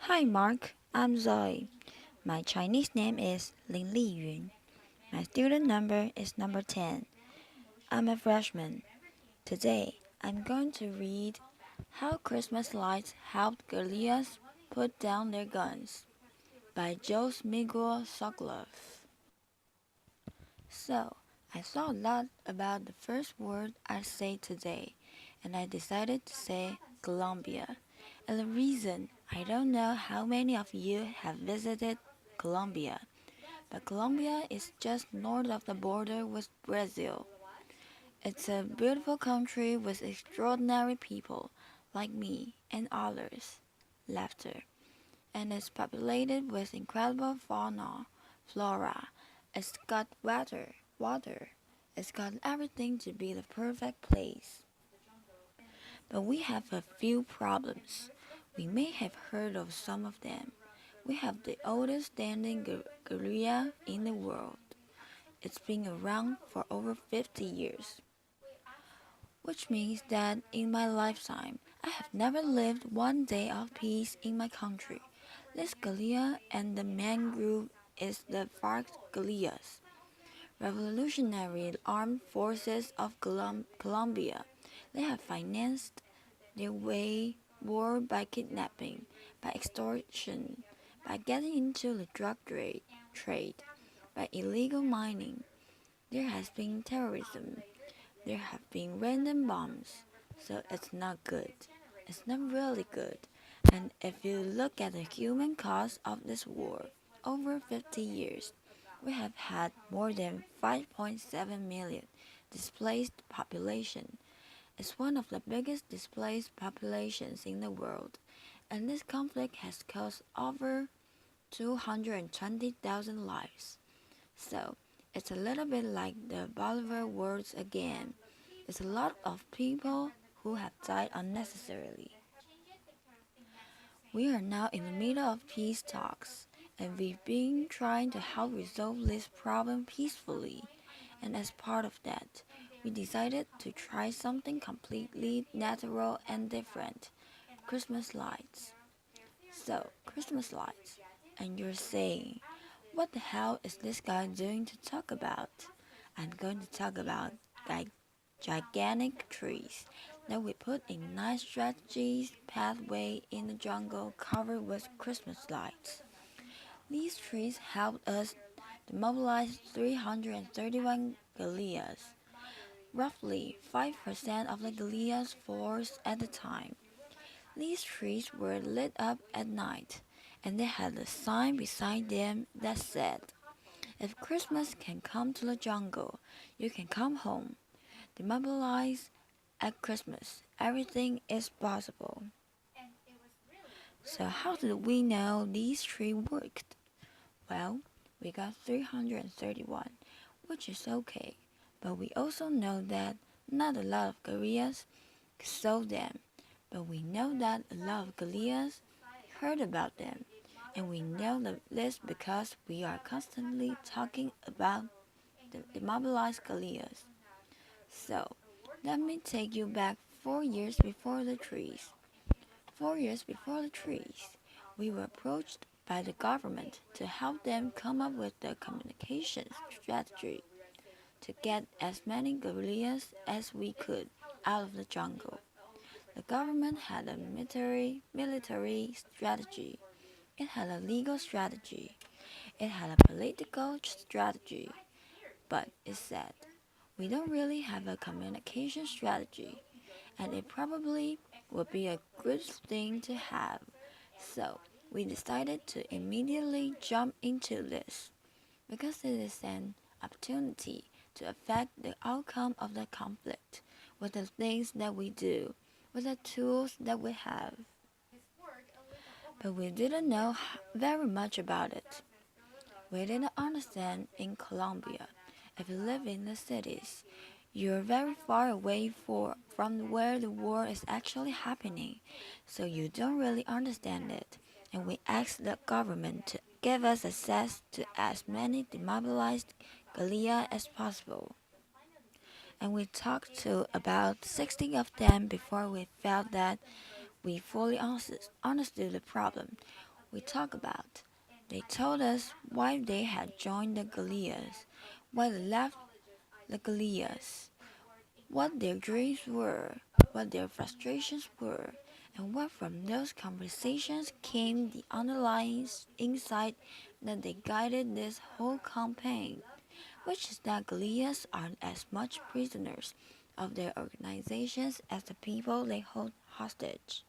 Hi Mark, I'm Zoe. My Chinese name is Lin Li Yun. My student number is number 10. I'm a freshman. Today, I'm going to read How Christmas Lights Helped Guerrillas Put Down Their Guns by Miguel Sokoloff. So, I thought a lot about the first word I'd say today, and I decided to say Colombia. And the reason, I don't know how many of you have visited Colombia, but Colombia is just north of the border with Brazil. It's a beautiful country with extraordinary people like me and others. Laughter. And it's populated with incredible fauna, flora. It's got water. It's got everything to be the perfect place. But we have a few problems. We may have heard of some of them. We have the oldest standing guerrilla in the world. It's been around for over 50 years, which means that in my lifetime, I have never lived one day of peace in my country. This guerrilla and the main group is the FARC guerrillas, Revolutionary Armed Forces of Colombia. They have financed their way war by kidnapping, by extortion, by getting into the trade, by illegal mining. There has been terrorism. There have been random bombs. So it's not good. It's not really good. And if you look at the human cost of this war, over 50 years, we have had more than 5.7 million displaced population. It's one of the biggest displaced populations in the world, and this conflict has cost over 220,000 lives. So, it's a little bit like the Bolivar words again. It's a lot of people who have died unnecessarily. We are now in the middle of peace talks, and we've been trying to help resolve this problem peacefully. And as part of that, we decided to try something completely natural and different Christmas lights. So, Christmas lights. And you're saying, what the hell is this guy doing to talk about? I'm going to talk about gigantic trees that we put in nice strategies pathway in the jungle covered with Christmas lights. These trees helped us to mobilize 331 guerrillas, roughly 5% of the guerrillas force at the time. These trees were lit up at night, and they had a sign beside them that said, "If Christmas can come to the jungle, you can come home. Demobilize at Christmas. Everything is possible." So how did we know these trees worked? Well, we got 331, which is okay, but we also know that not a lot of guerrillas saw them, but we know that a lot of guerrillas heard about them, and we know this because we are constantly talking about the demobilized guerrillas. So, let me take you back 4 years before the trees. 4 years before the trees, we were approached by the government to help them come up with a communication strategy to get as many guerrillas as we could out of the jungle. The government had a military strategy. It had a legal strategy. It had a political strategy. But it said, we don't really have a communication strategy, and it probably would be a good thing to have. So we decided to immediately jump into this because it is an opportunity to affect the outcome of the conflict with the things that we do, with the tools that we have. But we didn't know very much about it. We didn't understand in Colombia. If you live in the cities, you're very far away from where the war is actually happening, so you don't really understand it. And we asked the government to give us access to as many demobilized guerrilla as possible. And we talked to about 60 of them before we felt that we fully understood the problem. we talked about. They told us why they had joined the Galileans, why they left the Galileans, what their dreams were, what their frustrations were, and what from those conversations came the underlying insight that they guided this whole campaign, which is that Galileans are as much prisoners of their organizations as the people they hold hostage.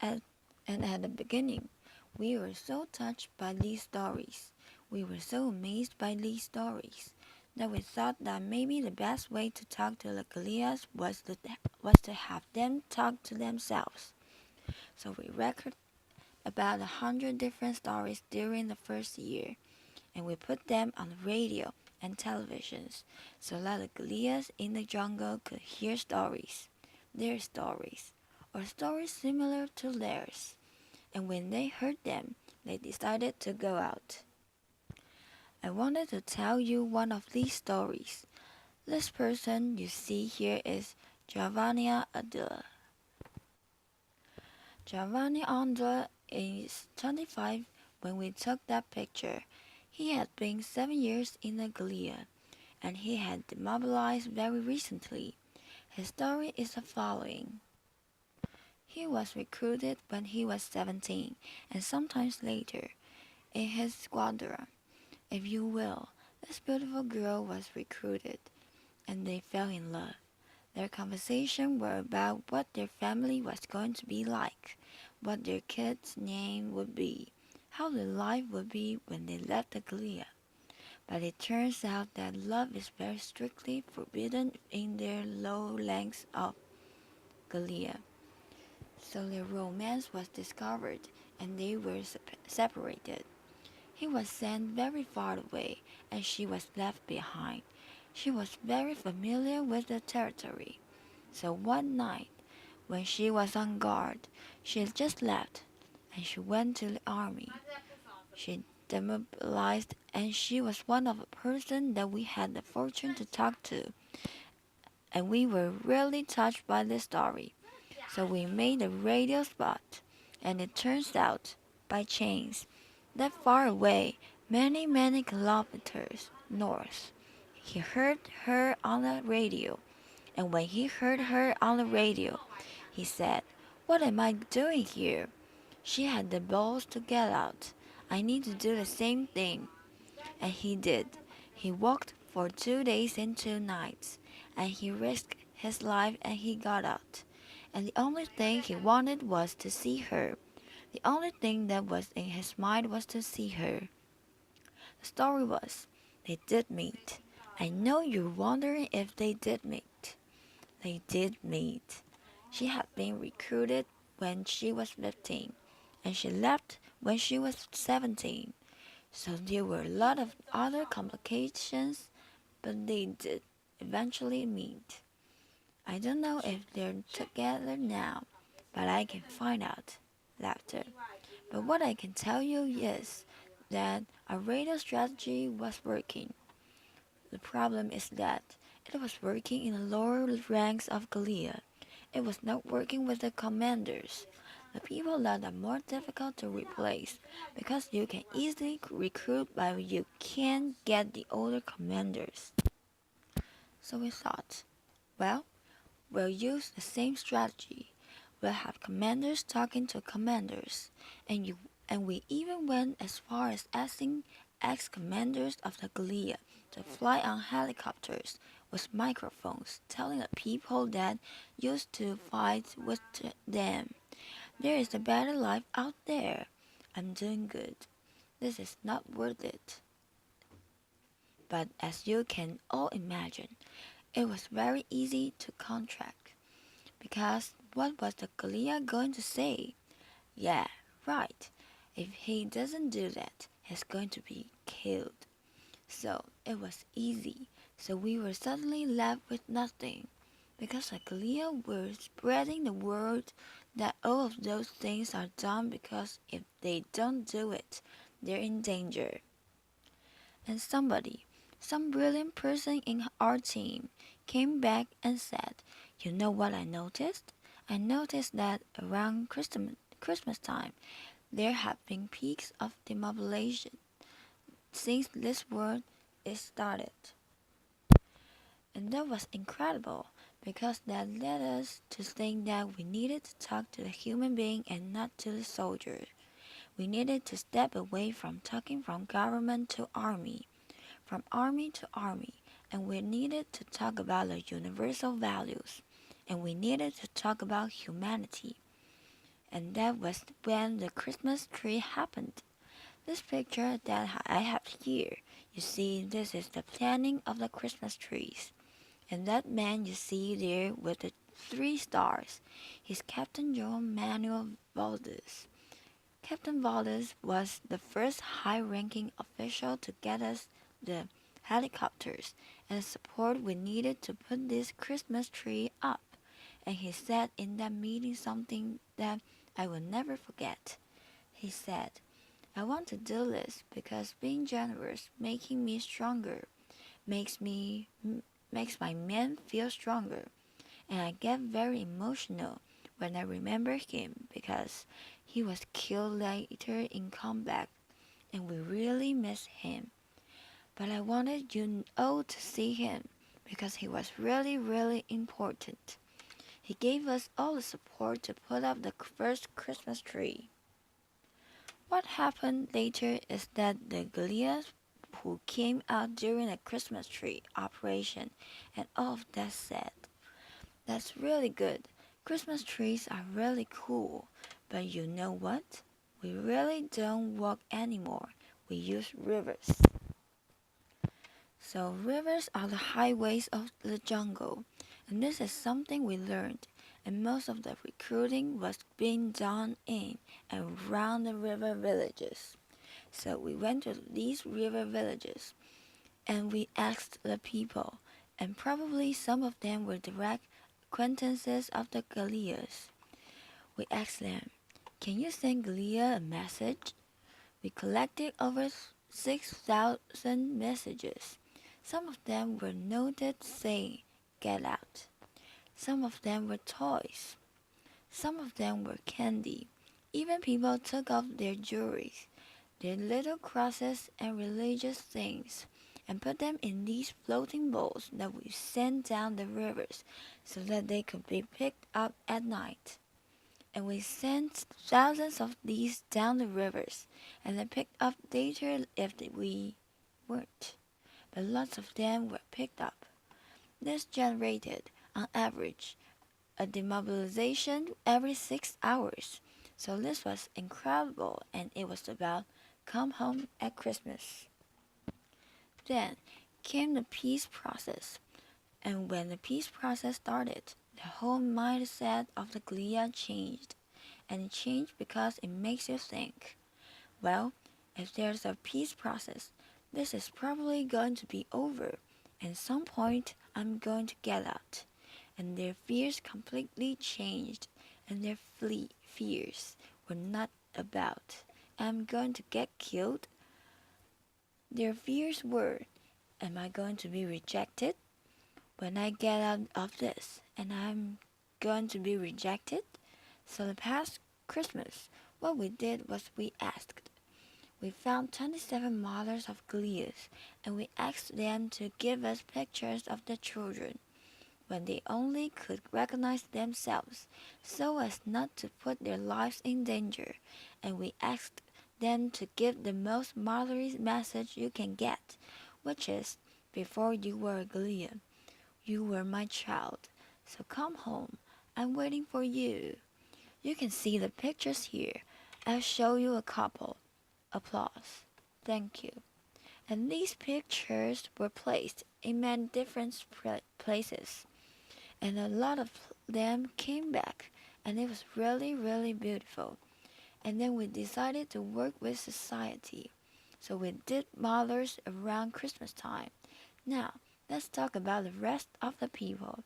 At, and at the beginning, we were so touched by these stories, we were so amazed by these stories, that we thought that maybe the best way to talk to the Galileans was to have them talk to themselves. So we recorded about 100 different stories during the first year, and we put them on the radio and televisions so that the Galileans in the jungle could hear stories, their stories, or stories similar to theirs. And when they heard them, they decided to go out. I wanted to tell you one of these stories. This person you see here is Giovanni Adela. Giovanni Andra is 25 when we took that picture. He had been 7 years in the Gallia, and he had demobilized very recently. His story is the following. He was recruited when he was 17, and sometimes later, in his squadron, if you will. This beautiful girl was recruited, and they fell in love. Their conversation were about what their family was going to be like, what their kid's name would be, how their life would be when they left the Gallia. But it turns out that love is very strictly forbidden in their low lengths of Gallia. So their romance was discovered, and they were separated. He was sent very far away, and she was left behind. She was very familiar with the territory. So one night, when she was on guard, she had just left, and she went to the army. She demobilized, and she was one of the persons that we had the fortune to talk to, and we were really touched by the story. So we made a radio spot, and it turns out, by chance, that far away, many, many kilometers north, he heard her on the radio. And when he heard her on the radio, he said, "What am I doing here?" She had the balls to get out. I need to do the same thing. And he did. He walked for 2 days and 2 nights, and he risked his life and he got out. And the only thing he wanted was to see her. The only thing that was in his mind was to see her. The story was, they did meet. I know you're wondering if they did meet. They did meet. She had been recruited when she was 15, and she left when she was 17. So there were a lot of other complications, but they did eventually meet. I don't know if they're together now, but I can find out. Laughter. But what I can tell you is that our radio strategy was working. The problem is that it was working in the lower ranks of Gallia. It was not working with the commanders, the people that are more difficult to replace, because you can easily recruit but you can't get the older commanders. So we thought, well, we'll use the same strategy. We'll have commanders talking to commanders, and we even went as far as asking ex-commanders of the Gallia to fly on helicopters with microphones, telling the people that used to fight with them, there is a better life out there. I'm doing good. This is not worth it. But as you can all imagine, it was very easy to contract. Because what was the Gallia going to say? Yeah, right. If he doesn't do that, he's going to be killed. So it was easy. So we were suddenly left with nothing. Because the Gallia were spreading the word that all of those things are done because if they don't do it, they're in danger. And somebody, some brilliant person in our team, came back and said, "You know what I noticed? I noticed that around Christmas time, there have been peaks of demobilization since this war is started. And that was incredible because that led us to think that we needed to talk to the human being and not to the soldier. We needed to step away from talking from government to army, from army to army, and we needed to talk about the universal values, and we needed to talk about humanity. And that was when the Christmas tree happened. This picture that I have here, you see, this is the planting of the Christmas trees. And that man you see there with the 3 stars, he's Captain John Manuel Valdez. Captain Valdez was the first high-ranking official to get us the helicopters and the support we needed to put this Christmas tree up. And he said in that meeting something that I will never forget. He said, I want to do this because being generous, making me stronger, makes my men feel stronger. And I get very emotional when I remember him because he was killed later in combat and we really miss him. But I wanted you all to see him because he was really, really important. He gave us all the support to put up the first Christmas tree. What happened later is that the guerrillas who came out during the Christmas tree operation and all of that said, that's really good. Christmas trees are really cool. But you know what? We really don't walk anymore. We use rivers. So rivers are the highways of the jungle. And this is something we learned. And most of the recruiting was being done in and around the river villages. So we went to these river villages and we asked the people, and probably some of them were direct acquaintances of the guerrillas. We asked them, can you send guerrilla a message? We collected over 6,000 messages. Some of them were noted saying, get out. Some of them were toys. Some of them were candy. Even people took off their jewelry, their little crosses and religious things, and put them in these floating bowls that we sent down the rivers so that they could be picked up at night. And we sent thousands of these down the rivers, and they picked up later if we weren't. But lots of them were picked up. This generated, on average, a demobilization every 6 hours. So this was incredible, and it was about come home at Christmas. Then came the peace process, and when the peace process started, the whole mindset of the guerrilla changed, and it changed because it makes you think, well, if there's a peace process, this is probably going to be over, and at some point I'm going to get out. And their fears completely changed, and their fears were not about, I'm going to get killed. Their fears were, am I going to be rejected? When I get out of this, and I'm going to be rejected? So the past Christmas, what we did was we asked. We found 27 mothers of guerrillas, and we asked them to give us pictures of the children when they only could recognize themselves so as not to put their lives in danger, and we asked them to give the most motherly message you can get, which is, before you were a guerrilla, you were my child, so come home, I'm waiting for you. You can see the pictures here. I'll show you a couple. Applause. Thank you. And these pictures were placed in many different places. And a lot of them came back, and it was really, really beautiful. And then we decided to work with society. So we did mothers around Christmas time. Now, let's talk about the rest of the people.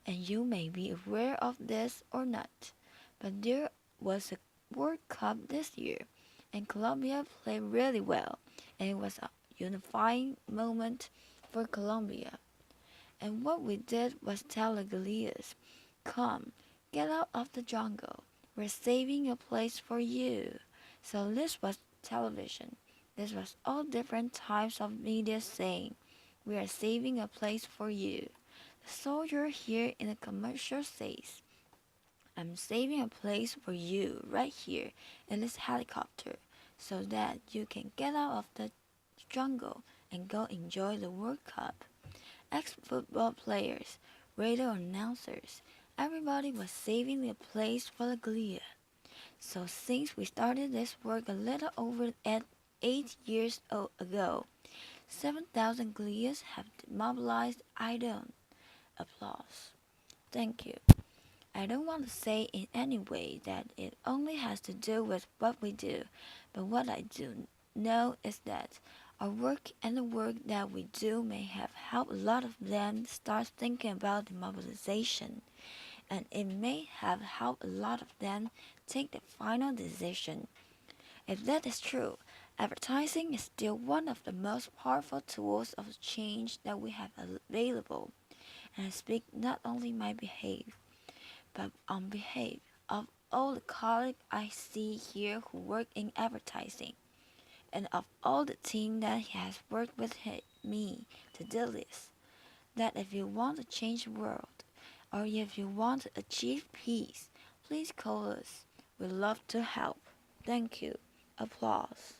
And you may be aware of this or not, but there was a World Cup this year, and Colombia played really well, and it was a unifying moment for Colombia. And what we did was tell the guerrillas, come, get out of the jungle. We're saving a place for you. So this was television. This was all different types of media saying, we are saving a place for you. The soldier here in the commercial says, I'm saving a place for you right here in this helicopter so that you can get out of the jungle and go enjoy the World Cup. Ex-football players, radio announcers, everybody was saving a place for the Glia. So since we started this work a little over 8 years ago, 7,000 Glias have mobilized. I don't. Applause. Thank you. I don't want to say in any way that it only has to do with what we do, but what I do know is that our work and the work that we do may have helped a lot of them start thinking about the mobilization, and it may have helped a lot of them take the final decision. If that is true, advertising is still one of the most powerful tools of change that we have available, and I speak not only my behalf, but on behalf of all the colleagues I see here who work in advertising, and of all the team that has worked with me to do this, that if you want to change the world, or if you want to achieve peace, please call us. We'd love to help. Thank you. Applause.